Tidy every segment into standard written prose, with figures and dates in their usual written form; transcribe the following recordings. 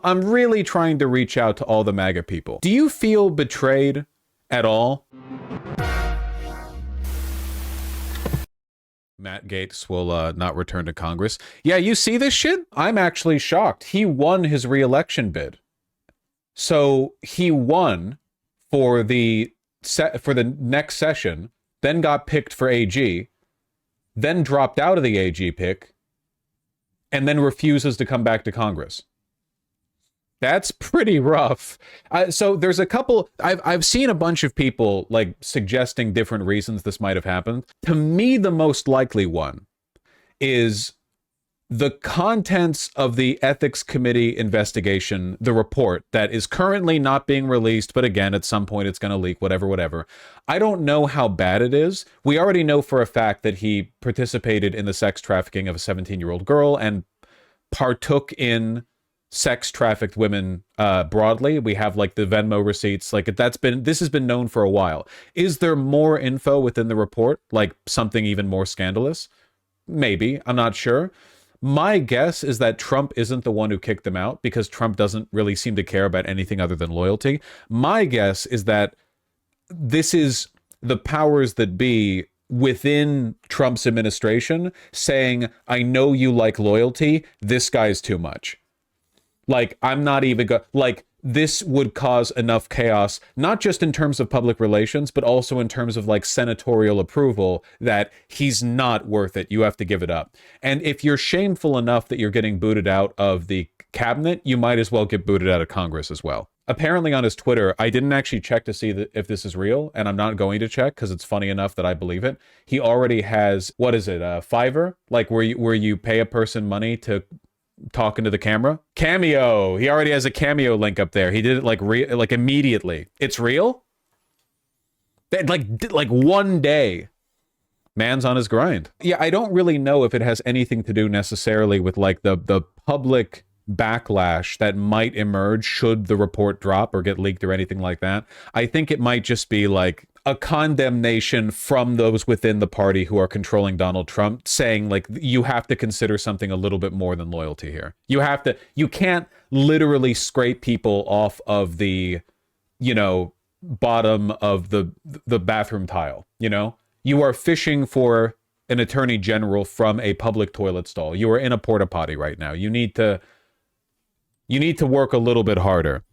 I'm really trying to reach out to all the MAGA people. Do you feel betrayed at all? Matt Gaetz will not return to Congress. Yeah, you see this shit? I'm actually shocked. He won his re-election bid. So he won for the next session, then got picked for AG, then dropped out of the AG pick, and then refuses to come back to Congress. That's pretty rough. So there's a couple, I've seen a bunch of people like suggesting different reasons this might have happened. To me, the most likely one is the contents of the ethics committee investigation, the report that is currently not being released, but again, at some point it's going to leak, whatever. I don't know how bad it is. We already know for a fact that he participated in the sex trafficking of a 17-year-old girl and partook in sex trafficked women broadly. We have like the Venmo receipts, like this has been known for a while. Is there more info within the report, like something even more scandalous? Maybe, I'm not sure. My guess is that Trump isn't the one who kicked them out because Trump doesn't really seem to care about anything other than loyalty. My guess is that this is the powers that be within Trump's administration saying, I know you like loyalty, this guy's too much. Like, I'm not even like, this would cause enough chaos, not just in terms of public relations, but also in terms of like senatorial approval that he's not worth it. You have to give it up. And if you're shameful enough that you're getting booted out of the cabinet, you might as well get booted out of Congress as well. Apparently on his Twitter, I didn't actually check to see if this is real, and I'm not going to check because it's funny enough that I believe it. He already has, what is it, Fiverr? Like where you pay a person money to talk into the camera? Cameo. He already has a Cameo link up there. He did it like immediately. It's real? Like one day. Man's on his grind. Yeah, I don't really know if it has anything to do necessarily with like the public backlash that might emerge should the report drop or get leaked or anything like that. I think it might just be like a condemnation from those within the party who are controlling Donald Trump saying like, you have to consider something a little bit more than loyalty here. You can't literally scrape people off of the, bottom of the bathroom tile, You are fishing for an attorney general from a public toilet stall. You are in a porta potty right now. You need to work a little bit harder.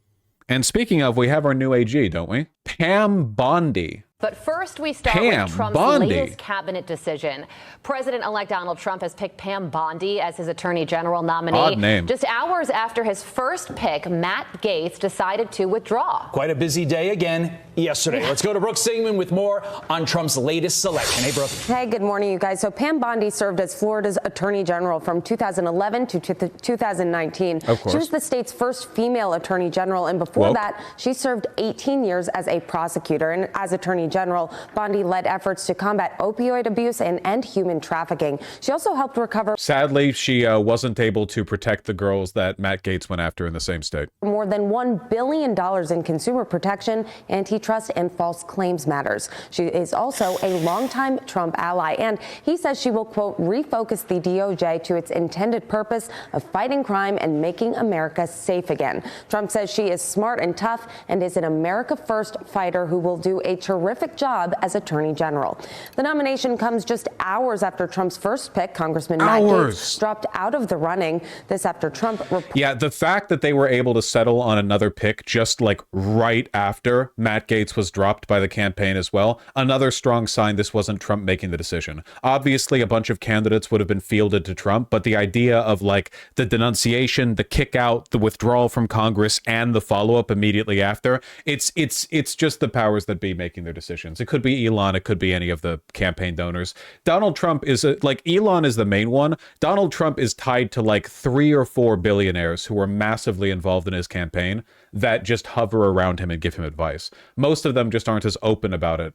And speaking of, we have our new AG, don't we? Pam Bondi. But first, we start with Trump's latest cabinet decision. President-elect Donald Trump has picked Pam Bondi as his attorney general nominee. Odd name. Just hours after his first pick, Matt Gaetz decided to withdraw. Quite a busy day again yesterday. Let's go to Brooke Singman with more on Trump's latest selection. Hey, Brooke. Hey, good morning, you guys. So Pam Bondi served as Florida's attorney general from 2011 to 2019. Of course. She was the state's first female attorney general, and before that, she served 18 years as a prosecutor. And as attorney general, Bondi led efforts to combat opioid abuse and end human trafficking. She also helped recover. Sadly, she wasn't able to protect the girls that Matt Gaetz went after in the same state. More than $1 billion in consumer protection, antitrust, and false claims matters. She is also a longtime Trump ally, and he says she will, quote, refocus the DOJ to its intended purpose of fighting crime and making America safe again. Trump says she is smart and tough and is an America First fighter who will do a terrific job as attorney general. The nomination comes just hours after Trump's first pick, Congressman Matt Gaetz, dropped out of the running. This after Trump Yeah, the fact that they were able to settle on another pick just like right after Matt Gaetz was dropped by the campaign as well, another strong sign this wasn't Trump making the decision. Obviously, a bunch of candidates would have been fielded to Trump, but the idea of like the denunciation, the kick out, the withdrawal from Congress, and the follow-up immediately after, it's just the powers that be making their decisions. It could be Elon, it could be any of the campaign donors. Donald Trump is like, Elon is the main one. Donald Trump is tied to like 3 or 4 billionaires who are massively involved in his campaign that just hover around him and give him advice. Most of them just aren't as open about it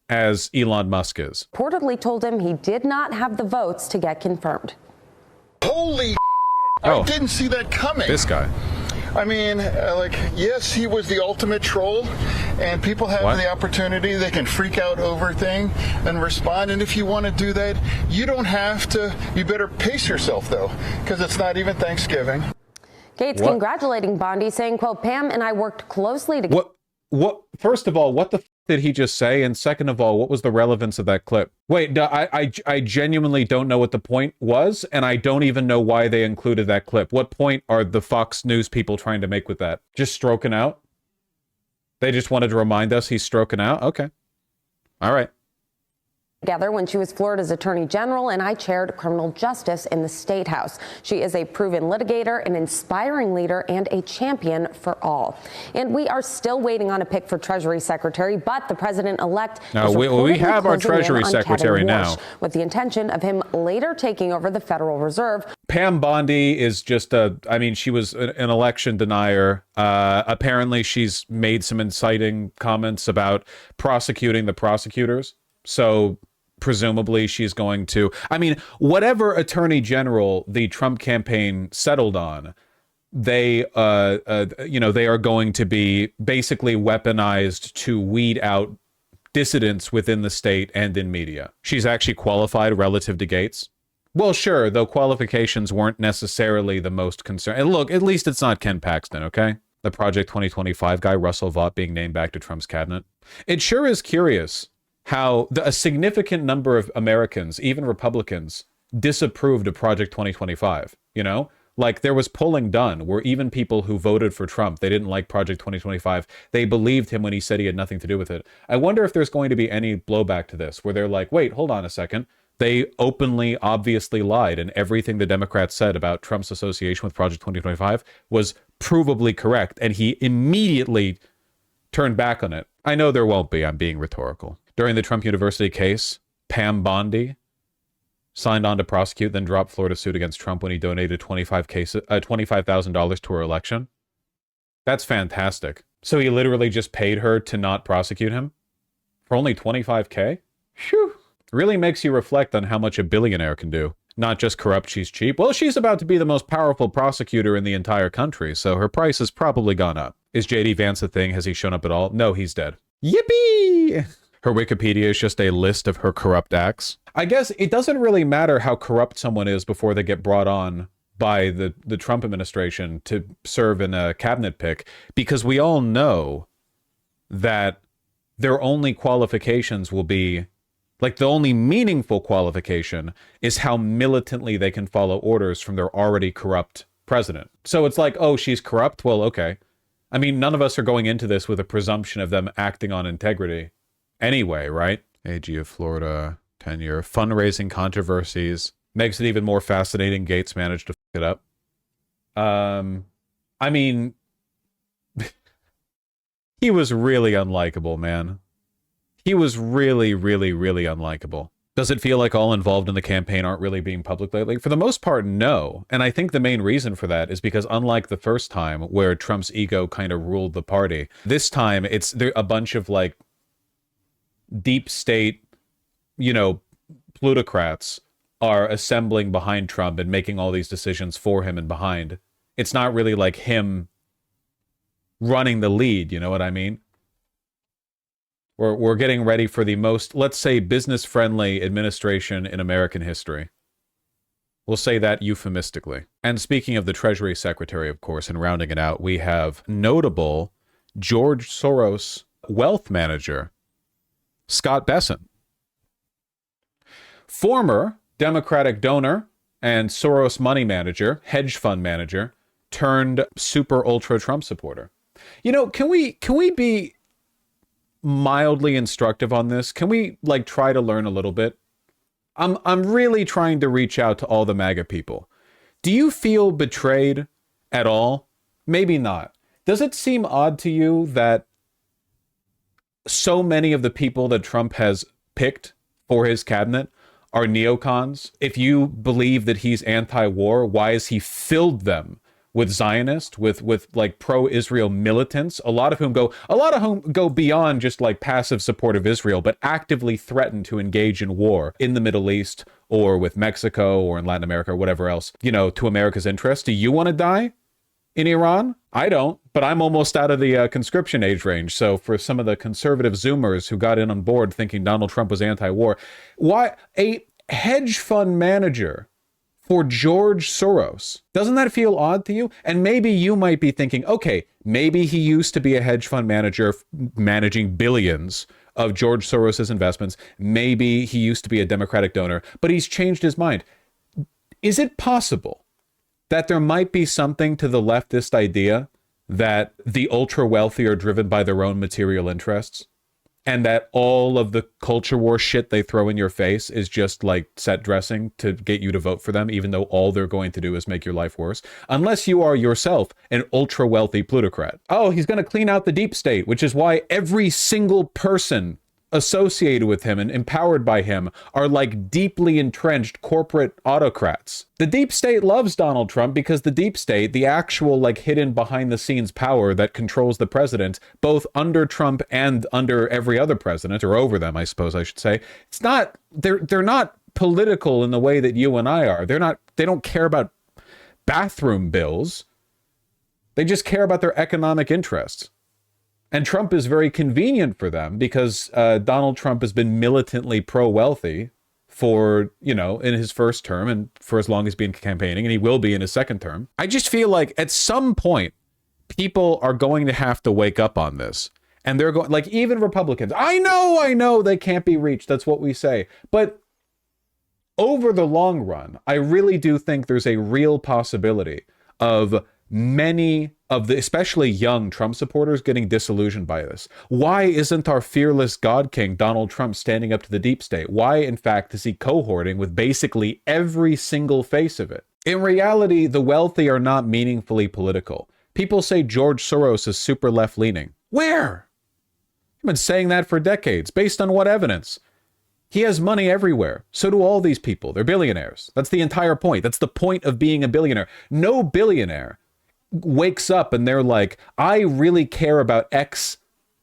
as Elon Musk is. Reportedly told him he did not have the votes to get confirmed. Holy I didn't see that coming. This guy. I mean, yes, he was the ultimate troll, and people have the opportunity. They can freak out over a thing and respond. And if you want to do that, you don't have to. You better pace yourself, though, because it's not even Thanksgiving. Gaetz congratulating Bondi, saying, quote, Pam and I worked closely together. What? First of all, what the f did he just say? And second of all, what was the relevance of that clip? Wait, I genuinely don't know what the point was, and I don't even know why they included that clip. What point are the Fox News people trying to make with that? Just stroking out? They just wanted to remind us he's stroking out? Okay. All right. Together when she was Florida's Attorney General, and I chaired criminal justice in the State House. She is a proven litigator, an inspiring leader, and a champion for all. And we are still waiting on a pick for Treasury Secretary, but the president-elect we have our Treasury Secretary now, with the intention of him later taking over the Federal Reserve. Pam Bondi is just she was an election denier. Apparently she's made some inciting comments about prosecuting the prosecutors. So presumably she's going to, whatever attorney general the Trump campaign settled on, they are going to be basically weaponized to weed out dissidents within the state and in media. She's actually qualified relative to Gaetz. Well, sure, though qualifications weren't necessarily the most concern. And look, at least it's not Ken Paxton, okay? The Project 2025 guy, Russell Vought, being named back to Trump's cabinet. It sure is curious how a significant number of Americans, even Republicans, disapproved of Project 2025, Like, there was polling done where even people who voted for Trump, they didn't like Project 2025. They believed him when he said he had nothing to do with it. I wonder if there's going to be any blowback to this, where they're like, wait, hold on a second. They openly, obviously lied, and everything the Democrats said about Trump's association with Project 2025 was provably correct, and he immediately turned back on it. I know there won't be. I'm being rhetorical. During the Trump University case, Pam Bondi signed on to prosecute, then dropped Florida's suit against Trump when he donated $25,000 to her election. That's fantastic. So he literally just paid her to not prosecute him for only $25K? Phew. Really makes you reflect on how much a billionaire can do. Not just corrupt, she's cheap. Well, she's about to be the most powerful prosecutor in the entire country, so her price has probably gone up. Is J.D. Vance a thing? Has he shown up at all? No, he's dead. Yippee! Her Wikipedia is just a list of her corrupt acts. I guess it doesn't really matter how corrupt someone is before they get brought on by the Trump administration to serve in a cabinet pick, because we all know that their only qualifications will be, like, the only meaningful qualification is how militantly they can follow orders from their already corrupt president. So it's like, oh, she's corrupt? Well, okay. None of us are going into this with a presumption of them acting on integrity anyway, right? AG of Florida, tenure, fundraising controversies. Makes it even more fascinating Gaetz managed to f it up. He was really unlikable, man. He was really, really, really unlikable. Does it feel like all involved in the campaign aren't really being public lately? For the most part, no. And I think the main reason for that is because unlike the first time where Trump's ego kind of ruled the party, this time it's a bunch of like deep state, plutocrats are assembling behind Trump and making all these decisions for him and behind. It's not really like him running the lead, you know what I mean? We're getting ready for the most, let's say, business-friendly administration in American history. We'll say that euphemistically. And speaking of the Treasury Secretary, of course, and rounding it out, we have notable George Soros wealth manager, Scott Bessent. Former Democratic donor and Soros money manager, hedge fund manager, turned super ultra Trump supporter. Can we be mildly instructive on this? Can we try to learn a little bit? I'm really trying to reach out to all the MAGA people. Do you feel betrayed at all? Maybe not. Does it seem odd to you that so many of the people that Trump has picked for his cabinet are neocons? If you believe that he's anti-war, why has he filled them with Zionists, with pro-Israel militants, a lot of whom go beyond just passive support of Israel, but actively threaten to engage in war in the Middle East or with Mexico or in Latin America or whatever else, to America's interest? Do you want to die in Iran? I don't, but I'm almost out of the conscription age range. So for some of the conservative Zoomers who got in on board thinking Donald Trump was anti-war, why a hedge fund manager for George Soros. Doesn't that feel odd to you? And maybe you might be thinking, okay, maybe he used to be a hedge fund manager managing billions of George Soros's investments. Maybe he used to be a Democratic donor, but he's changed his mind. Is it possible that there might be something to the leftist idea that the ultra wealthy are driven by their own material interests? And that all of the culture war shit they throw in your face is just like set dressing to get you to vote for them, even though all they're going to do is make your life worse. Unless you are yourself an ultra wealthy plutocrat. Oh, he's going to clean out the deep state, which is why every single person associated with him and empowered by him are like deeply entrenched corporate autocrats. The deep state loves Donald Trump because the deep state, the actual like hidden behind the scenes power that controls the president, both under Trump and under every other president, or over them, I suppose I should say, it's not, they're not political in the way that you and I are. They don't care about bathroom bills. They just care about their economic interests. And Trump is very convenient for them because Donald Trump has been militantly pro-wealthy for, you know, in his first term and for as long as he's been campaigning, and he will be in his second term. I just feel like at some point, people are going to have to wake up on this. And they're going, like, even Republicans, I know they can't be reached. That's what we say. But over the long run, I really do think there's a real possibility of many of the, especially young Trump supporters, getting disillusioned by this. Why isn't our fearless God King Donald Trump standing up to the deep state? Why, in fact, is he cohorting with basically every single face of it? In reality, the wealthy are not meaningfully political. People say George Soros is super left-leaning. Where? I've been saying that for decades. Based on what evidence? He has money everywhere. So do all these people. They're billionaires. That's the entire point. That's the point of being a billionaire. No billionaire wakes up and they're like, I really care about X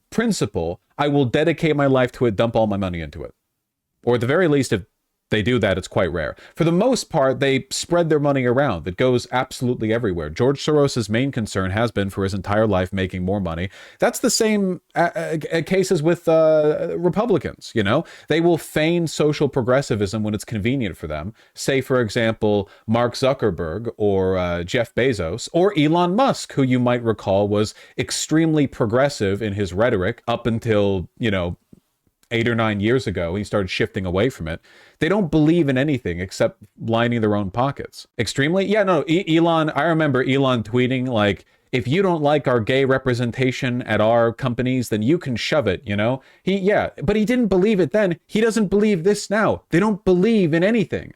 principle. I will dedicate my life to it, dump all my money into it. Or at the very least, if they do that, it's quite rare. For the most part, they spread their money around. It goes absolutely everywhere. George Soros's main concern has been for his entire life making more money. That's the same cases with Republicans, you know? They will feign social progressivism when it's convenient for them. Say, for example, Mark Zuckerberg or Jeff Bezos or Elon Musk, who you might recall was extremely progressive in his rhetoric up until, you know, 8 or 9 years ago. He started shifting away from it. They don't believe in anything except lining their own pockets. Extremely? Yeah, no, Elon, I remember Elon tweeting like, if you don't like our gay representation at our companies, then you can shove it, you know? But he didn't believe it then. He doesn't believe this now. They don't believe in anything.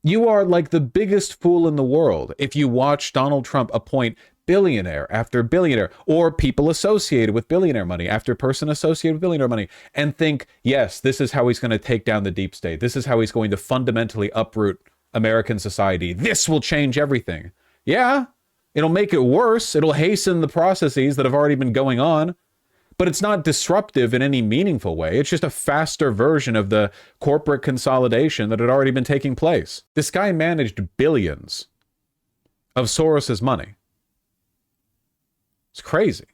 You are like the biggest fool in the world if you watch Donald Trump appoint billionaire after billionaire, or people associated with billionaire money after person associated with billionaire money, and think, yes, this is how he's going to take down the deep state. This is how he's going to fundamentally uproot American society. This will change everything. Yeah, it'll make it worse. It'll hasten the processes that have already been going on, but it's not disruptive in any meaningful way. It's just a faster version of the corporate consolidation that had already been taking place. This guy managed billions of Soros's money. It's crazy.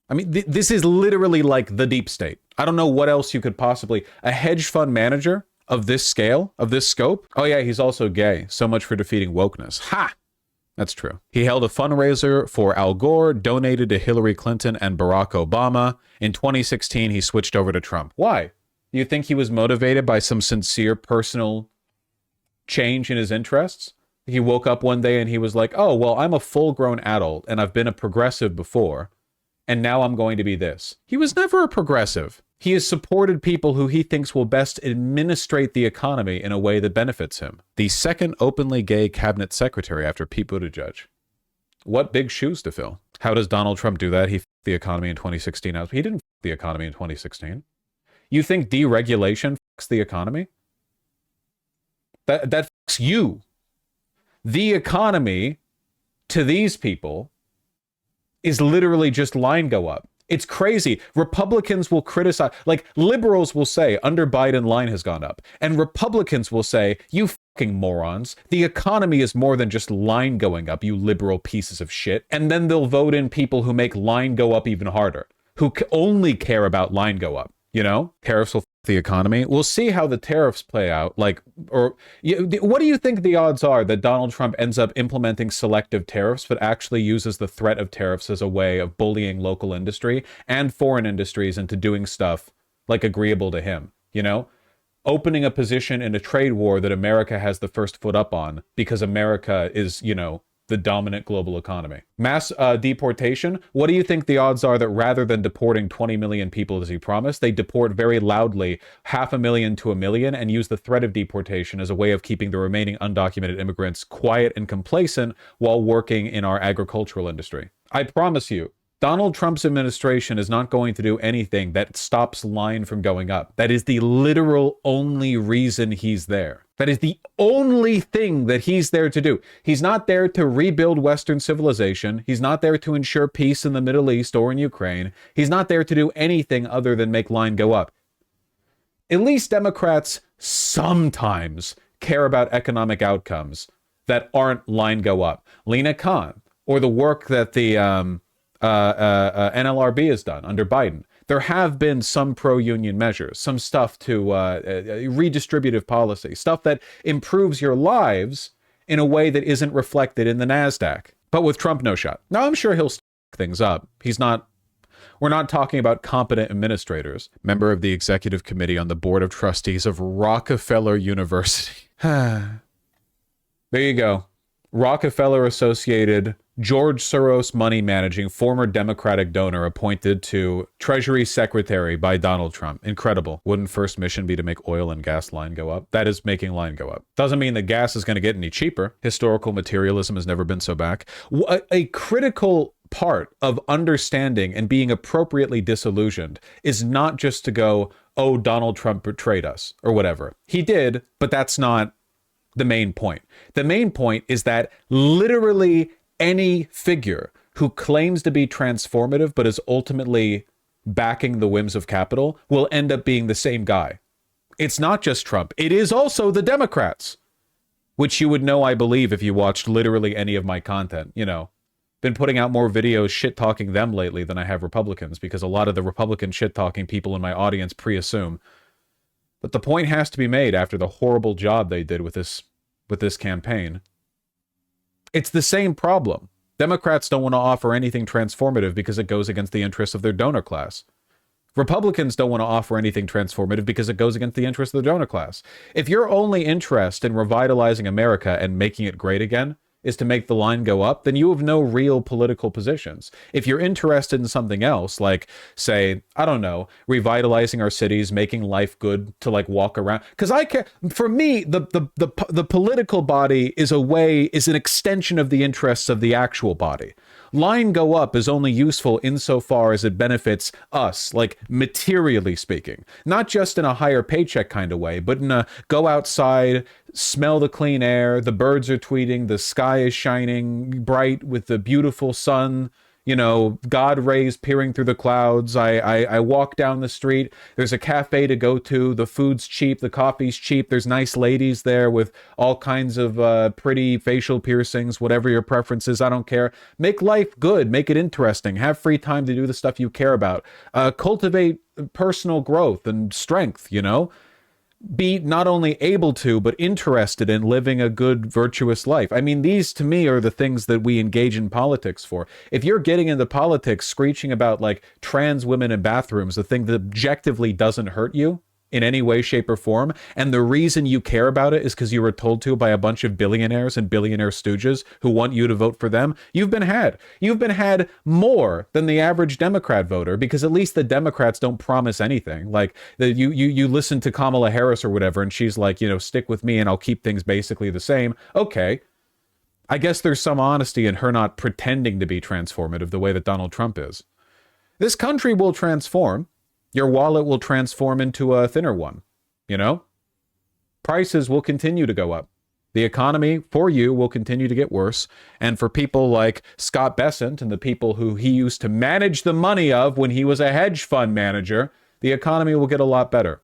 I mean, this is literally like the deep state. I don't know what else you could possibly... A hedge fund manager of this scale, of this scope? Oh yeah, he's also gay. So much for defeating wokeness. Ha! That's true. He held a fundraiser for Al Gore, donated to Hillary Clinton and Barack Obama. In 2016, he switched over to Trump. Why? You think he was motivated by some sincere personal change in his interests? He woke up one day and he was like, oh, well, I'm a full-grown adult and I've been a progressive before, and now I'm going to be this. He was never a progressive. He has supported people who he thinks will best administrate the economy in a way that benefits him. The second openly gay cabinet secretary after Pete Buttigieg. What big shoes to fill. How does Donald Trump do that? He f***ed the economy in 2016. He didn't f*** the economy in 2016. You think deregulation f***s the economy? That f***s you. The economy, to these people, is literally just line go up. It's crazy. Republicans will criticize, like liberals will say, under Biden, line has gone up. And Republicans will say, you fucking morons, the economy is more than just line going up, you liberal pieces of shit. And then they'll vote in people who make line go up even harder, who only care about line go up. You know, tariffs will the economy. We'll see how the tariffs play out. Like, or what do you think the odds are that Donald Trump ends up implementing selective tariffs, but actually uses the threat of tariffs as a way of bullying local industry and foreign industries into doing stuff like agreeable to him? You know, opening a position in a trade war that America has the first foot up on because America is, you know, the dominant global economy. Mass deportation. What do you think the odds are that rather than deporting 20 million people as he promised, they deport very loudly 500,000 to 1 million and use the threat of deportation as a way of keeping the remaining undocumented immigrants quiet and complacent while working in our agricultural industry? I promise you, Donald Trump's administration is not going to do anything that stops line from going up. That is the literal only reason he's there. That is the only thing that he's there to do. He's not there to rebuild Western civilization. He's not there to ensure peace in the Middle East or in Ukraine. He's not there to do anything other than make line go up. At least Democrats sometimes care about economic outcomes that aren't line go up. Lena Khan, or the work that the NLRB has done under Biden. There have been some pro-union measures, some stuff to redistributive policy, stuff that improves your lives in a way that isn't reflected in the NASDAQ. But with Trump, no shot. Now, I'm sure he'll stack things up. We're not talking about competent administrators. Member of the executive committee on the board of trustees of Rockefeller University. There you go. Rockefeller Associated, George Soros money managing former Democratic donor appointed to Treasury Secretary by Donald Trump. Incredible. Wouldn't first mission be to make oil and gas line go up? That is making line go up. Doesn't mean that gas is going to get any cheaper. Historical materialism has never been so back. A critical part of understanding and being appropriately disillusioned is not just to go, oh, Donald Trump betrayed us or whatever. He did, but that's not the main point. The main point is that literally any figure who claims to be transformative but is ultimately backing the whims of capital will end up being the same guy. It's not just Trump. It is also the Democrats, which you would know, I believe, if you watched literally any of my content. You know, been putting out more videos shit-talking them lately than I have Republicans, because a lot of the Republican shit-talking people in my audience pre-assume. But the point has to be made after the horrible job they did with this campaign. It's the same problem. Democrats don't want to offer anything transformative because it goes against the interests of their donor class. Republicans don't want to offer anything transformative because it goes against the interests of the donor class. If your only interest in revitalizing America and making it great again is to make the line go up, then you have no real political positions. If you're interested in something else, like, say, I don't know, revitalizing our cities, making life good to like walk around, because I care. For me, the political body is an extension of the interests of the actual body. Line go up is only useful insofar as it benefits us, like materially speaking, not just in a higher paycheck kind of way, but in a go outside, smell the clean air, the birds are tweeting, the sky is shining bright with the beautiful sun, you know, God rays peering through the clouds. I walk down the street. There's a cafe to go to. The food's cheap. The coffee's cheap. There's nice ladies there with all kinds of pretty facial piercings, whatever your preference is. I don't care. Make life good. Make it interesting. Have free time to do the stuff you care about. Cultivate personal growth and strength, you know? Be not only able to, but interested in living a good, virtuous life. I mean, these to me are the things that we engage in politics for. If you're getting into politics screeching about like trans women in bathrooms, the thing that objectively doesn't hurt you in any way, shape, or form, and the reason you care about it is because you were told to by a bunch of billionaires and billionaire stooges who want you to vote for them, you've been had. You've been had more than the average Democrat voter, because at least the Democrats don't promise anything. Like, you listen to Kamala Harris or whatever, and she's like, you know, stick with me and I'll keep things basically the same. Okay. I guess there's some honesty in her not pretending to be transformative the way that Donald Trump is. This country will transform. Your wallet will transform into a thinner one, you know? Prices will continue to go up. The economy for you will continue to get worse. And for people like Scott Bessent and the people who he used to manage the money of when he was a hedge fund manager, the economy will get a lot better.